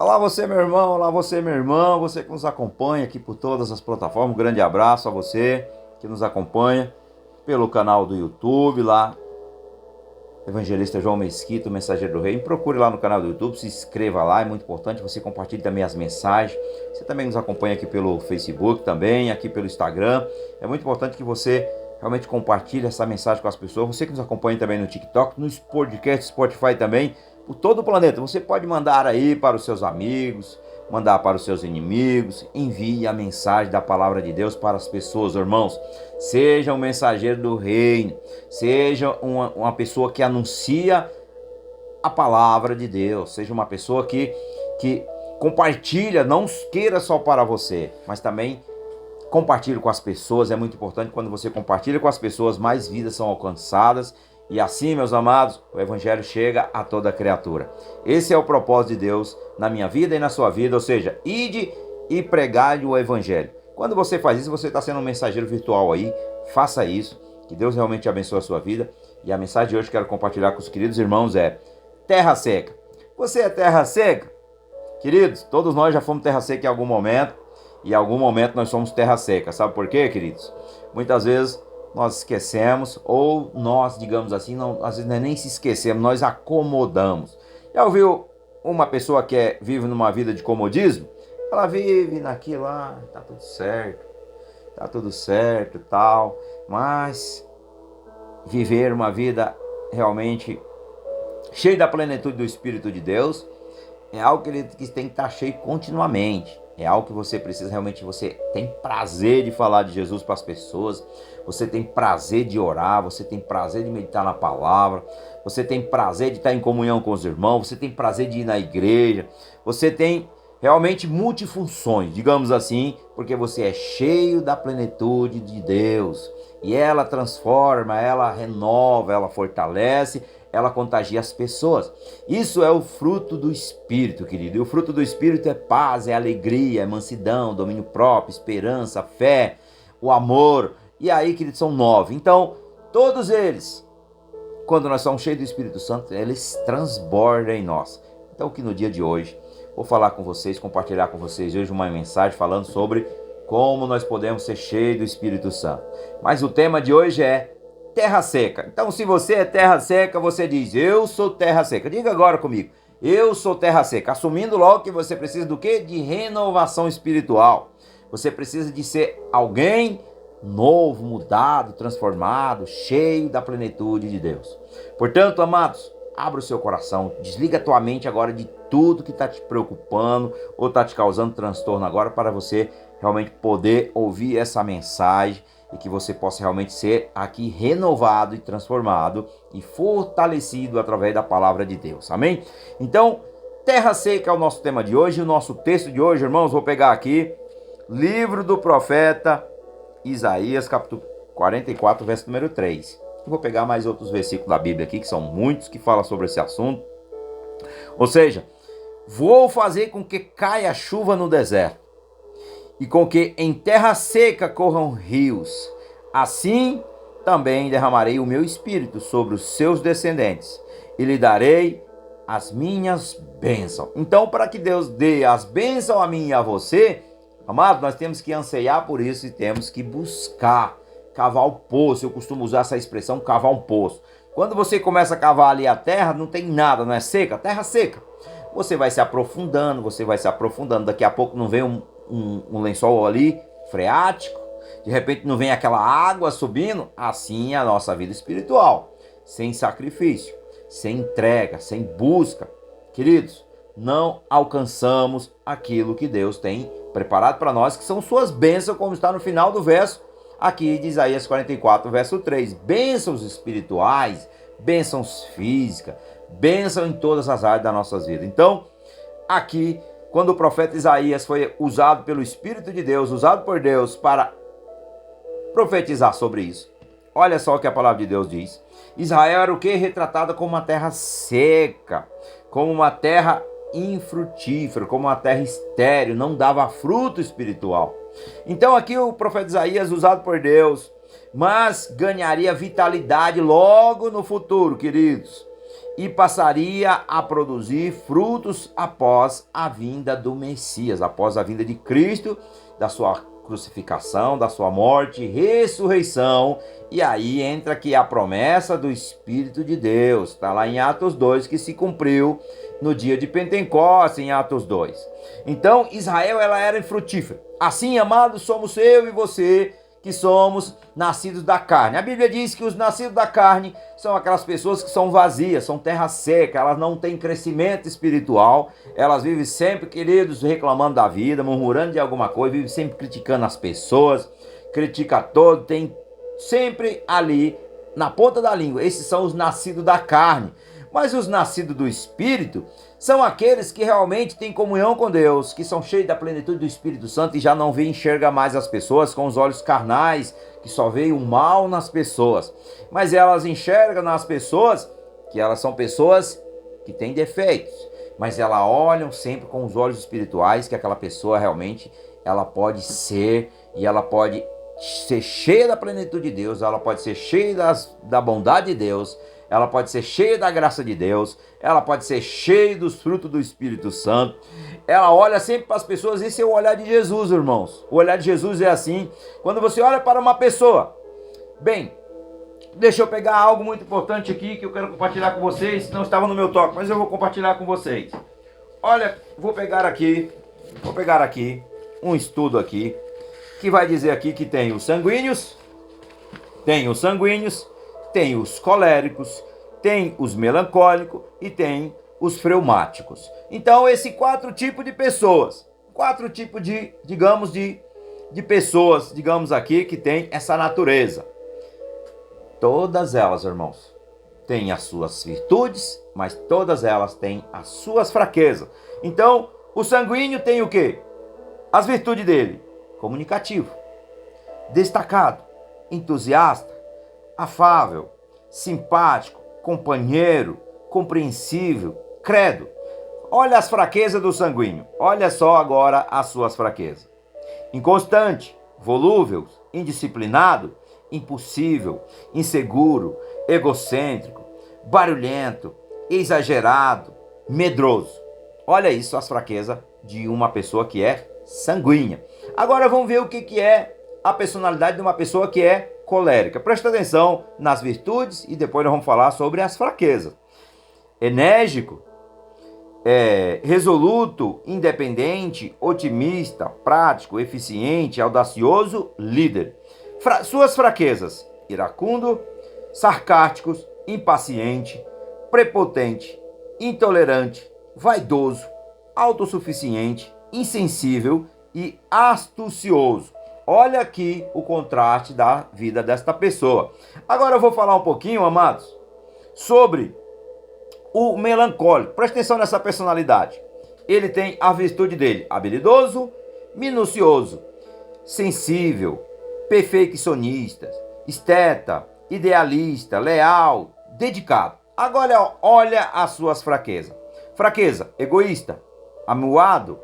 Olá você, meu irmão, olá você, minha irmã, você que nos acompanha aqui por todas as plataformas. Um grande abraço a você que nos acompanha pelo canal do YouTube lá, Evangelista João Mesquita, o Mensageiro do Rei. Procure lá no canal do YouTube, se inscreva lá, é muito importante. Você compartilhe também as mensagens. Você também nos acompanha aqui pelo Facebook, também aqui pelo Instagram. É muito importante que você realmente compartilhe essa mensagem com as pessoas. Você que nos acompanha também no TikTok, nos podcasts, Spotify também, por todo o planeta. Você pode mandar aí para os seus amigos, mandar para os seus inimigos. Envie a mensagem da palavra de Deus para as pessoas, irmãos. Seja um mensageiro do reino, seja uma pessoa que anuncia a palavra de Deus, seja uma pessoa que compartilha, não queira só para você, mas também compartilhe com as pessoas. É muito importante. Quando você compartilha com as pessoas, mais vidas são alcançadas. E assim, meus amados, o Evangelho chega a toda criatura. Esse é o propósito de Deus na minha vida e na sua vida, ou seja, ide e pregai o Evangelho. Quando você faz isso, você está sendo um mensageiro virtual aí. Faça isso, que Deus realmente abençoe a sua vida. E a mensagem de hoje que eu quero compartilhar com os queridos irmãos é: terra seca. Você é terra seca? Queridos, todos nós já fomos terra seca em algum momento. E em algum momento nós somos terra seca. Sabe por quê, queridos? Muitas vezes nós esquecemos, ou nós, digamos assim, não, às vezes nós nem se esquecemos, nós acomodamos. Já ouviu uma pessoa que vive numa vida de comodismo? Ela vive naquilo lá, tá tudo certo e tal, mas viver uma vida realmente cheia da plenitude do Espírito de Deus é algo que tem que estar cheio continuamente. É algo que você precisa realmente, você tem prazer de falar de Jesus para as pessoas, você tem prazer de orar, você tem prazer de meditar na palavra, você tem prazer de estar em comunhão com os irmãos, você tem prazer de ir na igreja, você tem realmente multifunções, digamos assim, porque você é cheio da plenitude de Deus. E ela transforma, ela renova, ela fortalece, ela contagia as pessoas. Isso é o fruto do Espírito, querido. E o fruto do Espírito é paz, é alegria, é mansidão, domínio próprio, esperança, fé, o amor. E aí, querido, são 9. Então, todos eles, quando nós somos cheios do Espírito Santo, eles transbordam em nós. Então, que no dia de hoje, vou falar com vocês, compartilhar com vocês hoje uma mensagem falando sobre como nós podemos ser cheios do Espírito Santo. Mas o tema de hoje é terra seca. Então, se você é terra seca, você diz: eu sou terra seca. Diga agora comigo: eu sou terra seca. Assumindo logo que você precisa do quê? De renovação espiritual. Você precisa de ser alguém novo, mudado, transformado, cheio da plenitude de Deus. Portanto, amados, abra o seu coração, desliga a tua mente agora de tudo que está te preocupando ou está te causando transtorno agora, para você realmente poder ouvir essa mensagem e que você possa realmente ser aqui renovado e transformado e fortalecido através da palavra de Deus. Amém? Então, terra seca é o nosso tema de hoje. O nosso texto de hoje, irmãos, vou pegar aqui, livro do profeta Isaías, capítulo 44, verso número 3. Vou pegar mais outros versículos da Bíblia aqui, que são muitos, que falam sobre esse assunto. Ou seja, vou fazer com que caia chuva no deserto, e com que em terra seca corram rios. Assim também derramarei o meu espírito sobre os seus descendentes, e lhe darei as minhas bênçãos. Então, para que Deus dê as bênçãos a mim e a você, amado, nós temos que anseiar por isso e temos que buscar, cavar o poço. Eu costumo usar essa expressão, cavar um poço. Quando você começa a cavar ali a terra, não tem nada, não é seca? Terra seca. Você vai se aprofundando, daqui a pouco não vem um lençol ali freático, de repente não vem aquela água subindo. Assim é a nossa vida espiritual, sem sacrifício, sem entrega, sem busca, queridos, não alcançamos aquilo que Deus tem preparado para nós, que são suas bênçãos, como está no final do verso aqui de Isaías 44, verso 3. Bênçãos espirituais, bênçãos físicas, bênção em todas as áreas das nossas vidas. Então, aqui, quando o profeta Isaías foi usado pelo Espírito de Deus, usado por Deus para profetizar sobre isso, olha só o que a palavra de Deus diz. Israel era o que? Retratada como uma terra seca, como uma terra infrutífera, como uma terra estéril, não dava fruto espiritual. Então aqui o profeta Isaías, usado por Deus, mas ganharia vitalidade logo no futuro, queridos. e passaria a produzir frutos após a vinda do Messias, após a vinda de Cristo, da sua crucificação, da sua morte, ressurreição. E aí entra aqui a promessa do Espírito de Deus, está lá em Atos 2, que se cumpriu no dia de Pentecostes, em Atos 2. Então Israel, ela era infrutífera. Assim, amados, somos eu e você, que somos nascidos da carne. A Bíblia diz que os nascidos da carne são aquelas pessoas que são vazias, são terra seca, elas não têm crescimento espiritual, elas vivem sempre, queridos, reclamando da vida, murmurando de alguma coisa, vivem sempre criticando as pessoas, critica todo, tem sempre ali na ponta da língua. Esses são os nascidos da carne. Mas os nascidos do Espírito são aqueles que realmente têm comunhão com Deus, que são cheios da plenitude do Espírito Santo e já não enxerga mais as pessoas com os olhos carnais, que só veem o mal nas pessoas. Mas elas enxergam nas pessoas que elas são pessoas que têm defeitos, mas elas olham sempre com os olhos espirituais, que aquela pessoa realmente ela pode ser, e ela pode ser cheia da plenitude de Deus, ela pode ser cheia da bondade de Deus, ela pode ser cheia da graça de Deus, ela pode ser cheia dos frutos do Espírito Santo. Ela olha sempre para as pessoas. Esse é o olhar de Jesus, irmãos. O olhar de Jesus é assim. Quando você olha para uma pessoa, bem, deixa eu pegar algo muito importante aqui que eu quero compartilhar com vocês. Não estava no meu toque, mas eu vou compartilhar com vocês. Olha, vou pegar aqui um estudo aqui que vai dizer aqui que tem os sanguíneos, tem os coléricos, tem os melancólicos e tem os fleumáticos. Então, esses 4 tipos de pessoas, 4 tipos de pessoas, digamos aqui, que tem essa natureza. Todas elas, irmãos, têm as suas virtudes, mas todas elas têm as suas fraquezas. Então, o sanguíneo tem o quê? As virtudes dele: comunicativo, destacado, entusiasta, afável, simpático, companheiro, compreensível, credo. Olha as fraquezas do sanguíneo. Olha só agora as suas fraquezas: inconstante, volúvel, indisciplinado, impossível, inseguro, egocêntrico, barulhento, exagerado, medroso. Olha isso, as fraquezas de uma pessoa que é sanguínea. Agora vamos ver o que é a personalidade de uma pessoa que é colérica. Presta atenção nas virtudes e depois nós vamos falar sobre as fraquezas. Enérgico, resoluto, independente, otimista, prático, eficiente, audacioso, líder. Suas fraquezas: iracundo, sarcásticos, impaciente, prepotente, intolerante, vaidoso, autossuficiente, insensível e astucioso. Olha aqui o contraste da vida desta pessoa. Agora eu vou falar um pouquinho, amados, sobre o melancólico. Presta atenção nessa personalidade. Ele tem a virtude dele: habilidoso, minucioso, sensível, perfeccionista, esteta, idealista, leal, dedicado. Agora olha as suas fraquezas. Fraqueza: egoísta, amuado,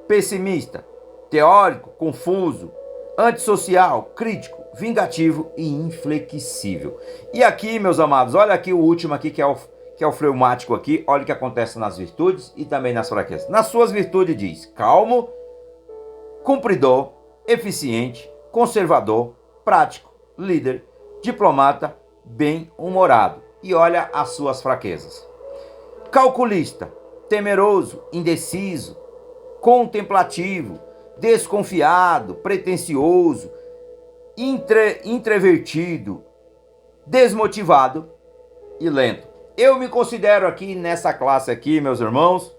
pessimista, teórico, confuso, antissocial, crítico, vingativo e inflexível. E aqui, meus amados, olha aqui o último aqui, que é o fleumático aqui. Olha o que acontece nas virtudes e também nas fraquezas. Nas suas virtudes diz: calmo, cumpridor, eficiente, conservador, prático, líder, diplomata, bem-humorado. E olha as suas fraquezas: calculista, temeroso, indeciso, contemplativo, desconfiado, pretensioso, introvertido, desmotivado e lento. Eu me considero aqui nessa classe aqui, meus irmãos,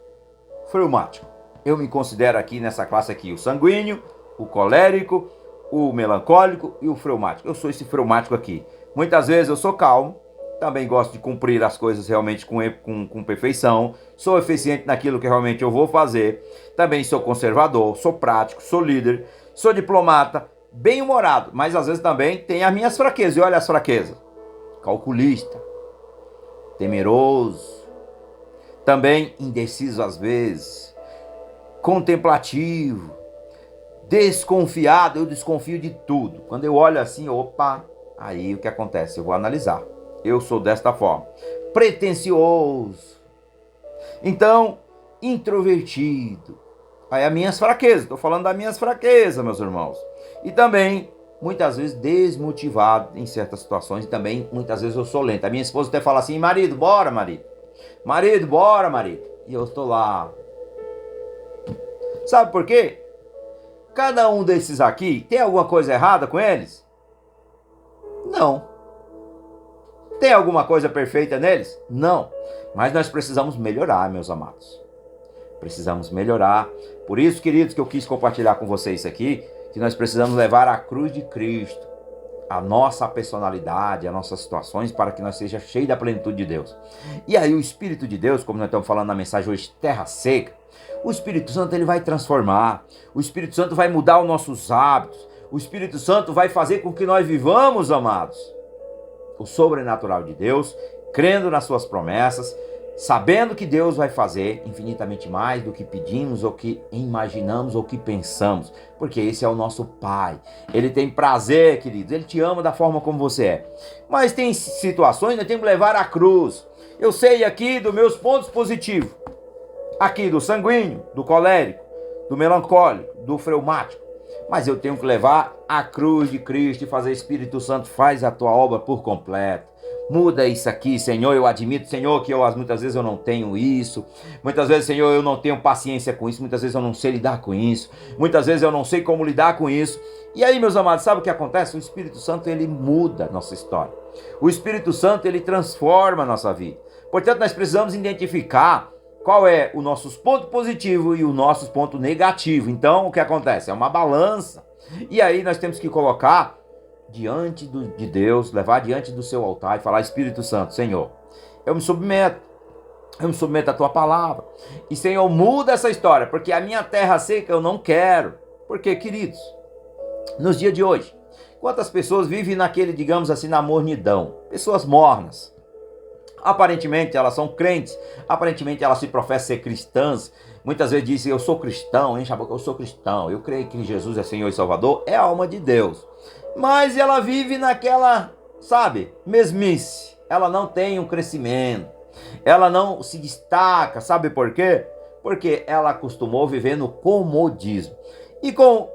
fleumático. Eu me considero aqui nessa classe aqui o sanguíneo, o colérico, o melancólico e o fleumático. Eu sou esse fleumático aqui. Muitas vezes eu sou calmo, também gosto de cumprir as coisas realmente com perfeição, sou eficiente naquilo que realmente eu vou fazer, também sou conservador, sou prático, sou líder, sou diplomata, bem-humorado, mas às vezes também tem as minhas fraquezas. E olha as fraquezas: calculista, temeroso, também indeciso às vezes, contemplativo, desconfiado. Eu desconfio de tudo. Quando eu olho assim, opa, aí o que acontece? Eu vou analisar. Eu sou desta forma. pretensioso. Então, introvertido. Aí as minhas fraquezas, estou falando das minhas fraquezas, meus irmãos. E também, muitas vezes, desmotivado em certas situações. E também, muitas vezes, eu sou lento. A minha esposa até fala assim, marido, bora, marido. Marido, bora, marido. E eu estou lá. Sabe por quê? Cada um desses aqui, tem alguma coisa errada com eles? Não. Tem alguma coisa perfeita neles? Não. Mas nós precisamos melhorar, meus amados. Precisamos melhorar. Por isso, queridos, que eu quis compartilhar com vocês aqui, que nós precisamos levar a cruz de Cristo, a nossa personalidade, as nossas situações, para que nós sejamos cheios da plenitude de Deus. E aí o Espírito de Deus, como nós estamos falando na mensagem hoje, terra seca, o Espírito Santo ele vai transformar, o Espírito Santo vai mudar os nossos hábitos, o Espírito Santo vai fazer com que nós vivamos, amados, o sobrenatural de Deus, crendo nas suas promessas, sabendo que Deus vai fazer infinitamente mais do que pedimos, ou que imaginamos, ou que pensamos, porque esse é o nosso Pai. Ele tem prazer, queridos, Ele te ama da forma como você é. Mas tem situações que nós temos que levar a cruz. Eu sei aqui dos meus pontos positivos, aqui do sanguíneo, do colérico, do melancólico, do fleumático, mas eu tenho que levar a cruz de Cristo e fazer. Espírito Santo, faz a tua obra por completo. Muda isso aqui, Senhor. Eu admito, Senhor, que muitas vezes eu não tenho isso. Muitas vezes, Senhor, eu não tenho paciência com isso. Muitas vezes eu não sei lidar com isso. Muitas vezes eu não sei como lidar com isso. E aí, meus amados, sabe o que acontece? O Espírito Santo, ele muda a nossa história. O Espírito Santo, ele transforma a nossa vida. Portanto, nós precisamos identificar qual é o nosso ponto positivo e o nosso ponto negativo. Então, o que acontece? É uma balança. E aí nós temos que colocar diante de Deus, levar diante do seu altar e falar: Espírito Santo, Senhor, eu me submeto à tua palavra. E, Senhor, muda essa história, porque a minha terra seca eu não quero. Porque, queridos, nos dias de hoje, quantas pessoas vivem naquele, digamos assim, na mornidão? Pessoas mornas. Aparentemente elas são crentes, aparentemente elas se professam ser cristãs, muitas vezes dizem: eu sou cristão, enche a boca, eu sou cristão, eu creio que Jesus é Senhor e Salvador, é a alma de Deus. Mas ela vive naquela, sabe, mesmice, ela não tem um crescimento, ela não se destaca, sabe por quê? Porque ela acostumou a viver no comodismo. E com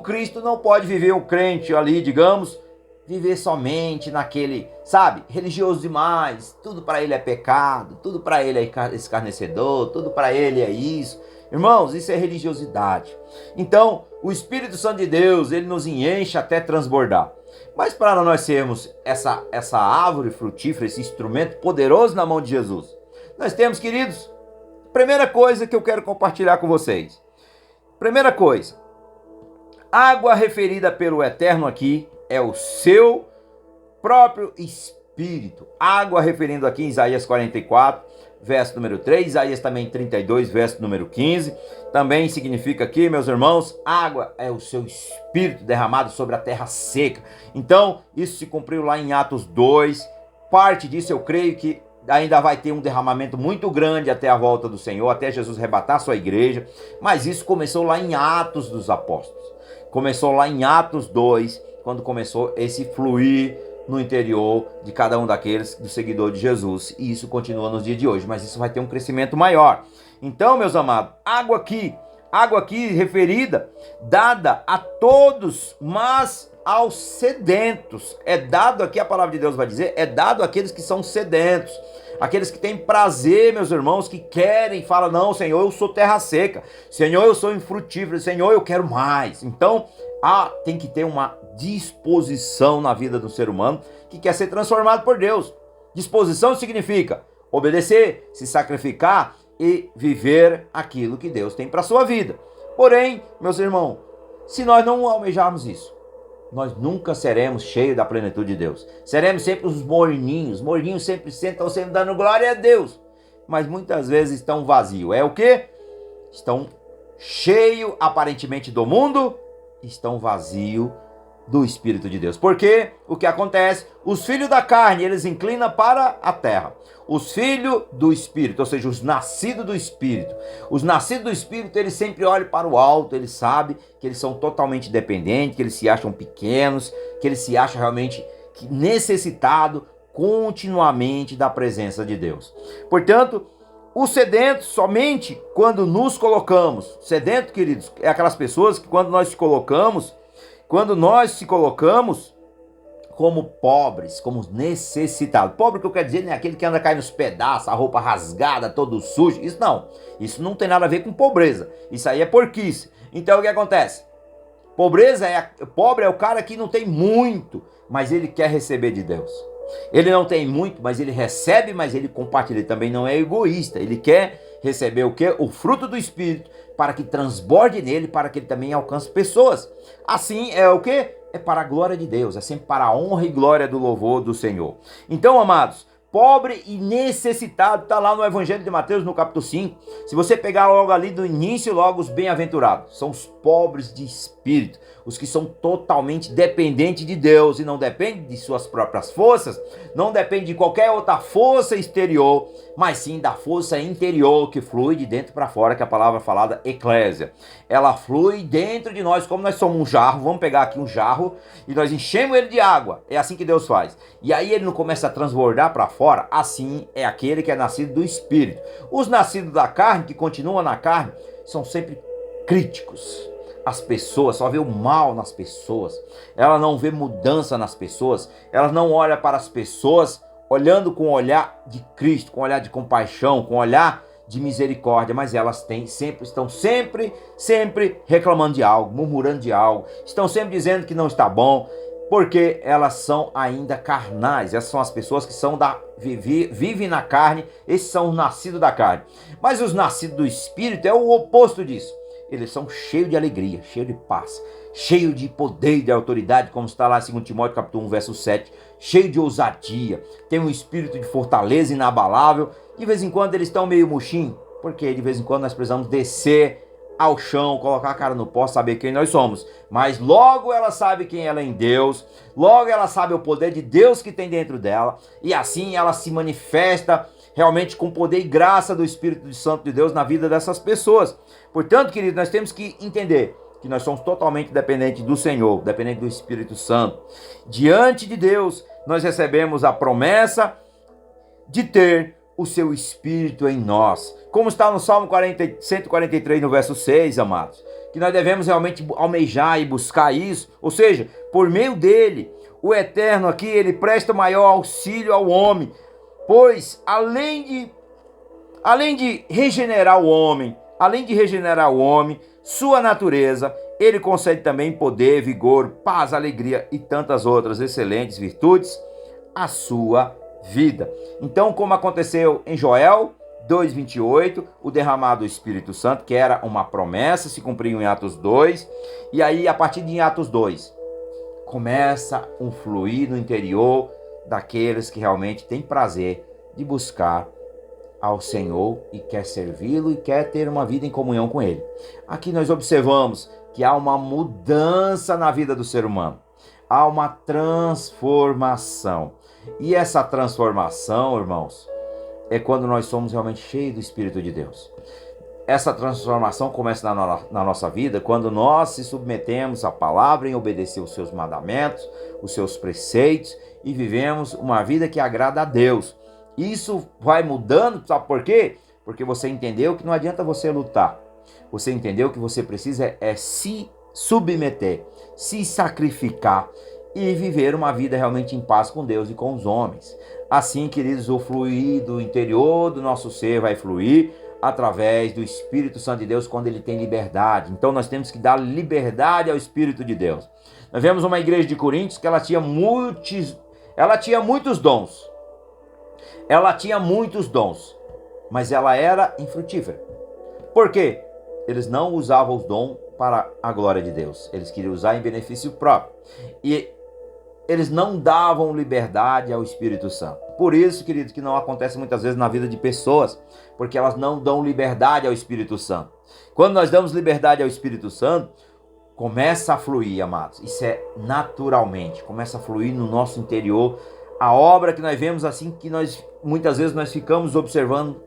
Cristo não pode viver um crente ali, digamos, viver somente naquele, sabe, religioso demais, tudo para ele é pecado, tudo para ele é escarnecedor, tudo para ele é isso. Irmãos, isso é religiosidade. Então, o Espírito Santo de Deus, ele nos enche até transbordar. Mas para nós sermos essa árvore frutífera, esse instrumento poderoso na mão de Jesus, nós temos, queridos, primeira coisa que eu quero compartilhar com vocês. Primeira coisa, água referida pelo Eterno aqui é o seu próprio Espírito. Água referindo aqui em Isaías 44, verso número 3, Isaías também 32, verso número 15. Também significa aqui, meus irmãos, água é o seu Espírito derramado sobre a terra seca. Então, isso se cumpriu lá em Atos 2. Parte disso eu creio que ainda vai ter um derramamento muito grande até a volta do Senhor, até Jesus arrebatar sua igreja. Mas isso começou lá em Atos dos Apóstolos. Começou lá em Atos 2, quando começou esse fluir no interior de cada um daqueles do seguidor de Jesus. E isso continua nos dias de hoje, mas isso vai ter um crescimento maior. Então, meus amados, água aqui referida, dada a todos, mas aos sedentos. É dado aqui, a palavra de Deus vai dizer, é dado àqueles que são sedentos. Aqueles que têm prazer, meus irmãos, que querem, falam: não, Senhor, eu sou terra seca. Senhor, eu sou infrutífero. Senhor, eu quero mais. Então, tem que ter uma disposição na vida do ser humano que quer ser transformado por Deus. Disposição significa obedecer, se sacrificar e viver aquilo que Deus tem para a sua vida. Porém, meus irmãos, se nós não almejarmos isso, nós nunca seremos cheios da plenitude de Deus. Seremos sempre os morninhos. Morninhos sempre sentam, sempre dando glória a Deus, mas muitas vezes estão vazios. É o quê? Estão cheios aparentemente do mundo, estão vazios do Espírito de Deus. Porque o que acontece? Os filhos da carne, eles inclinam para a terra. Os filhos do Espírito, ou seja, os nascidos do Espírito. Os nascidos do Espírito, eles sempre olham para o alto, eles sabem que eles são totalmente dependentes, que eles se acham pequenos, que eles se acham realmente necessitados, continuamente da presença de Deus. Portanto, o sedento somente quando nos colocamos. Sedento, queridos, é aquelas pessoas que quando nós se colocamos como pobres, como necessitados. Pobre que eu quero dizer não é aquele que anda caindo nos pedaços, a roupa rasgada, todo sujo. Isso não tem nada a ver com pobreza. Isso aí é porquice. Então o que acontece? Pobre é o cara que não tem muito, mas ele quer receber de Deus. Ele não tem muito, mas ele recebe, mas ele compartilha. Ele também não é egoísta. Ele quer receber o quê? O fruto do Espírito, para que transborde nele, para que ele também alcance pessoas. Assim é o quê? É para a glória de Deus, é sempre para a honra e glória do louvor do Senhor. Então, amados, pobre e necessitado, está lá no Evangelho de Mateus, no capítulo 5. Se você pegar logo ali do início, logo os bem-aventurados, são os pobres de espírito, os que são totalmente dependentes de Deus e não dependem de suas próprias forças, não dependem de qualquer outra força exterior, mas sim da força interior que flui de dentro para fora, que é a palavra falada eclésia. Ela flui dentro de nós, como nós somos um jarro, vamos pegar aqui um jarro e nós enchemos ele de água, é assim que Deus faz. E aí ele não começa a transbordar para fora, assim é aquele que é nascido do Espírito. Os nascidos da carne, que continuam na carne, são sempre críticos. As pessoas, só vê o mal nas pessoas, ela não vê mudança nas pessoas, ela não olha para as pessoas olhando com o olhar de Cristo, com o olhar de compaixão, com o olhar de misericórdia, mas elas estão sempre reclamando de algo, murmurando de algo, estão sempre dizendo que não está bom, porque elas são ainda carnais. Essas são as pessoas que vivem na carne, esses são os nascidos da carne. Mas os nascidos do Espírito é o oposto disso. Eles são cheios de alegria, cheios de paz, cheios de poder e de autoridade, como está lá em 2 Timóteo capítulo 1, verso 7, cheio de ousadia, tem um espírito de fortaleza inabalável. De vez em quando eles estão meio murchinhos, porque de vez em quando nós precisamos descer ao chão, colocar a cara no pó, saber quem nós somos. Mas logo ela sabe quem ela é em Deus, logo ela sabe o poder de Deus que tem dentro dela, e assim ela se manifesta realmente com poder e graça do Espírito Santo de Deus na vida dessas pessoas. Portanto, queridos, nós temos que entender que nós somos totalmente dependentes do Senhor, dependentes do Espírito Santo. Diante de Deus, nós recebemos a promessa de ter o seu Espírito em nós. Como está no Salmo 143, no verso 6, amados, que nós devemos realmente almejar e buscar isso, ou seja, por meio dele, o Eterno aqui, ele presta maior auxílio ao homem, pois além de regenerar o homem, sua natureza, ele concede também poder, vigor, paz, alegria e tantas outras excelentes virtudes à sua vida. Então, como aconteceu em Joel 2:28, o derramado do Espírito Santo, que era uma promessa, se cumpriu em Atos 2, e aí a partir de Atos 2, começa um fluir no interior daqueles que realmente têm prazer de buscar ao Senhor e quer servi-lo e quer ter uma vida em comunhão com Ele. Aqui nós observamos que há uma mudança na vida do ser humano, há uma transformação. E essa transformação, irmãos, é quando nós somos realmente cheios do Espírito de Deus. Essa transformação começa na nossa vida quando nós se submetemos à palavra em obedecer os seus mandamentos, os seus preceitos e vivemos uma vida que agrada a Deus. Isso vai mudando, sabe por quê? Porque você entendeu que não adianta você lutar. Você entendeu que você precisa se submeter, se sacrificar e viver uma vida realmente em paz com Deus e com os homens. Assim, queridos, o fluir do interior do nosso ser vai fluir através do Espírito Santo de Deus quando ele tem liberdade. Então nós temos que dar liberdade ao Espírito de Deus. Nós vemos uma igreja de Coríntios que ela tinha muitos dons. Ela tinha muitos dons, mas ela era infrutífera. Por quê? Eles não usavam os dons para a glória de Deus. Eles queriam usar em benefício próprio. E eles não davam liberdade ao Espírito Santo. Por isso, queridos, que não acontece muitas vezes na vida de pessoas, porque elas não dão liberdade ao Espírito Santo. Quando nós damos liberdade ao Espírito Santo, começa a fluir, amados. Isso é naturalmente, começa a fluir no nosso interior. A obra que nós vemos assim, que muitas vezes nós ficamos observando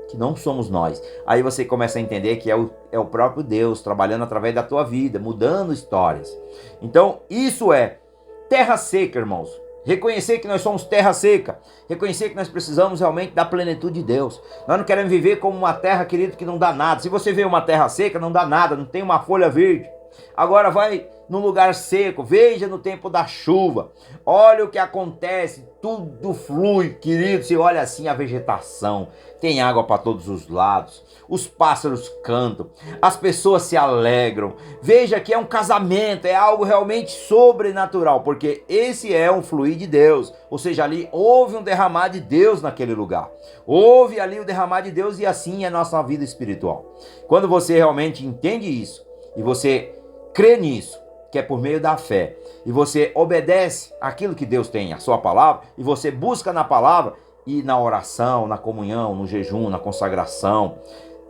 que não somos nós. Aí você começa a entender que é o próprio Deus trabalhando através da tua vida, mudando histórias. Então, isso é terra seca, irmãos. Reconhecer que nós somos terra seca. Reconhecer que nós precisamos realmente da plenitude de Deus. Nós não queremos viver como uma terra, querido, que não dá nada. Se você vê uma terra seca, não dá nada, não tem uma folha verde. Agora vai num lugar seco, veja no tempo da chuva. Olha o que acontece, tudo flui, querido. Você olha assim a vegetação, tem água para todos os lados. Os pássaros cantam, as pessoas se alegram. Veja que é um casamento, é algo realmente sobrenatural, porque esse é um fluir de Deus. Ou seja, ali houve um derramar de Deus naquele lugar. Houve ali o derramar de Deus e assim é a nossa vida espiritual. Quando você realmente entende isso e você crê nisso, que é por meio da fé, e você obedece aquilo que Deus tem, a sua palavra, e você busca na palavra e na oração, na comunhão, no jejum, na consagração,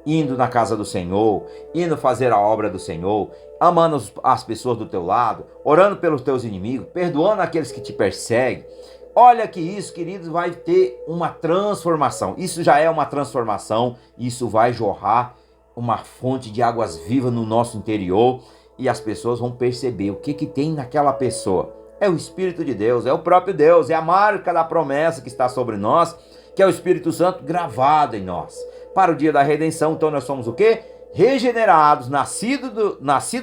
indo na casa do Senhor, indo fazer a obra do Senhor, amando as pessoas do teu lado, orando pelos teus inimigos, perdoando aqueles que te perseguem. Olha que isso, queridos, vai ter uma transformação. Isso já é uma transformação, isso vai jorrar uma fonte de águas vivas no nosso interior e as pessoas vão perceber o que tem naquela pessoa. É o Espírito de Deus, é o próprio Deus, é a marca da promessa que está sobre nós, que é o Espírito Santo gravado em nós. Para o dia da redenção, então nós somos o quê? Regenerados, nascido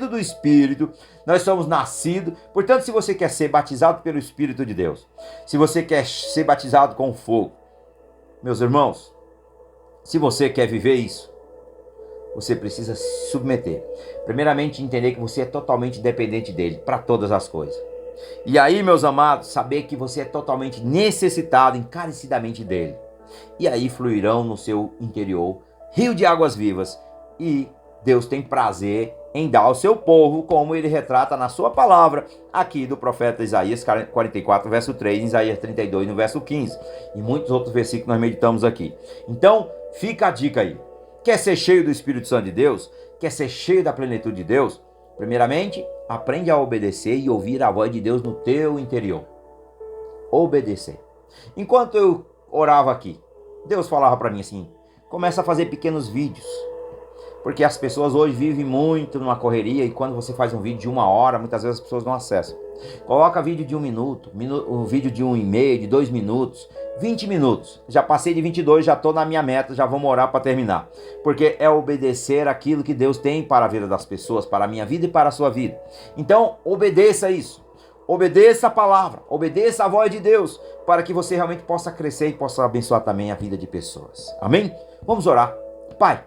do Espírito, nós somos nascidos. Portanto, se você quer ser batizado pelo Espírito de Deus, se você quer ser batizado com fogo, meus irmãos, se você quer viver isso, você precisa se submeter. Primeiramente, entender que você é totalmente dependente dele para todas as coisas. E aí, meus amados, saber que você é totalmente necessitado encarecidamente dele. E aí fluirão no seu interior rio de águas vivas. E Deus tem prazer em dar ao seu povo, como ele retrata na sua palavra, aqui do profeta Isaías 44, verso 3, Isaías 32, no verso 15. E muitos outros versículos nós meditamos aqui. Então, fica a dica aí. Quer ser cheio do Espírito Santo de Deus? Quer ser cheio da plenitude de Deus? Primeiramente, aprende a obedecer e ouvir a voz de Deus no teu interior. Obedecer. Enquanto eu orava aqui, Deus falava para mim assim, começa a fazer pequenos vídeos. Porque as pessoas hoje vivem muito numa correria e quando você faz um vídeo de 1 hora, muitas vezes as pessoas não acessam. Coloca vídeo de 1 minuto, um vídeo de 1,5, de 2 minutos, 20 minutos. Já passei de 22, já estou na minha meta, já vamos orar para terminar. Porque é obedecer aquilo que Deus tem para a vida das pessoas, para a minha vida e para a sua vida. Então, obedeça isso. Obedeça a palavra, obedeça a voz de Deus, para que você realmente possa crescer e possa abençoar também a vida de pessoas. Amém? Vamos orar. Pai,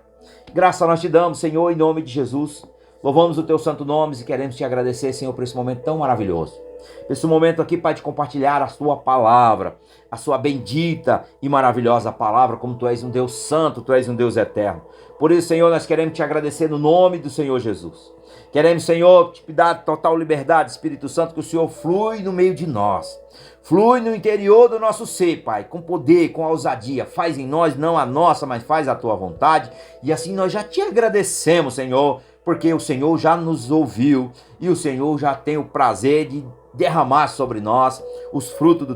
graça nós te damos, Senhor, em nome de Jesus. Louvamos o teu santo nome e queremos te agradecer, Senhor, por esse momento tão maravilhoso. Esse momento aqui, Pai, de compartilhar a sua palavra, a sua bendita e maravilhosa palavra, como tu és um Deus santo, tu és um Deus eterno. Por isso, Senhor, nós queremos te agradecer no nome do Senhor Jesus. Queremos, Senhor, te dar total liberdade, Espírito Santo, que o Senhor flui no meio de nós. Flui no interior do nosso ser, Pai, com poder, com ousadia. Faz em nós, não a nossa, mas faz a tua vontade. E assim nós já te agradecemos, Senhor, porque o Senhor já nos ouviu e o Senhor já tem o prazer de derramar sobre nós o fruto do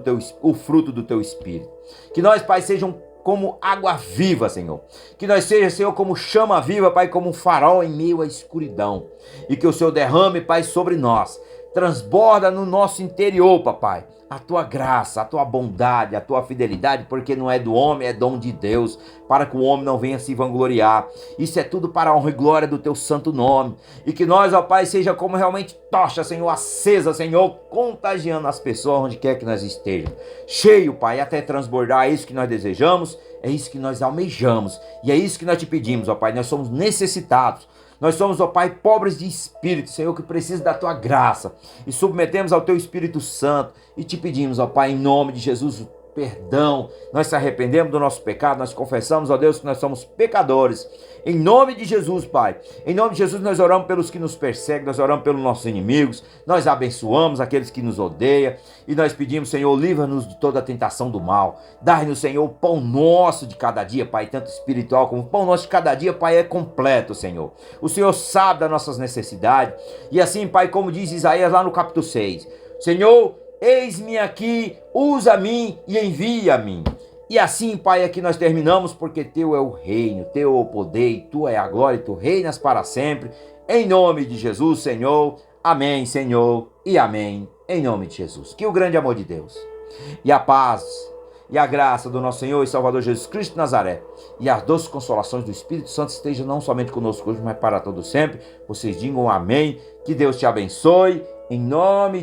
teu Espírito. Que nós, Pai, sejam como água viva, Senhor. Que nós sejamos, Senhor, como chama viva, Pai, como um farol em meio à escuridão. E que o Senhor derrame, Pai, sobre nós. Transborda no nosso interior, papai, a tua graça, a tua bondade, a tua fidelidade, porque não é do homem, é dom de Deus, para que o homem não venha se vangloriar. Isso é tudo para a honra e glória do teu santo nome. E que nós, ó Pai, seja como realmente tocha, Senhor, acesa, Senhor, contagiando as pessoas onde quer que nós estejamos. Cheio, Pai, até transbordar, é isso que nós desejamos, é isso que nós almejamos. E é isso que nós te pedimos, ó Pai, nós somos necessitados. Nós somos, ó Pai, pobres de espírito, Senhor, que precisa da tua graça. E submetemos ao teu Espírito Santo e te pedimos, ó Pai, em nome de Jesus, perdão. Nós se arrependemos do nosso pecado, nós confessamos, ó Deus, que nós somos pecadores. Em nome de Jesus, Pai. Em nome de Jesus, nós oramos pelos que nos perseguem, nós oramos pelos nossos inimigos, nós abençoamos aqueles que nos odeiam e nós pedimos, Senhor, livra-nos de toda a tentação do mal. Dai-nos, Senhor, o pão nosso de cada dia, Pai, tanto espiritual como o pão nosso de cada dia, Pai, é completo, Senhor. O Senhor sabe das nossas necessidades e assim, Pai, como diz Isaías lá no capítulo 6, Senhor, eis-me aqui, usa a mim e envia a mim. E assim, Pai, aqui nós terminamos, porque teu é o reino, teu é o poder, e tu é a glória, e tu reinas para sempre. Em nome de Jesus, Senhor. Amém, Senhor, e amém. em nome de Jesus. Que o grande amor de Deus e a paz e a graça do nosso Senhor e Salvador Jesus Cristo de Nazaré e as doces consolações do Espírito Santo estejam não somente conosco hoje, mas para todo sempre. Vocês digam amém. Que Deus te abençoe. Em nome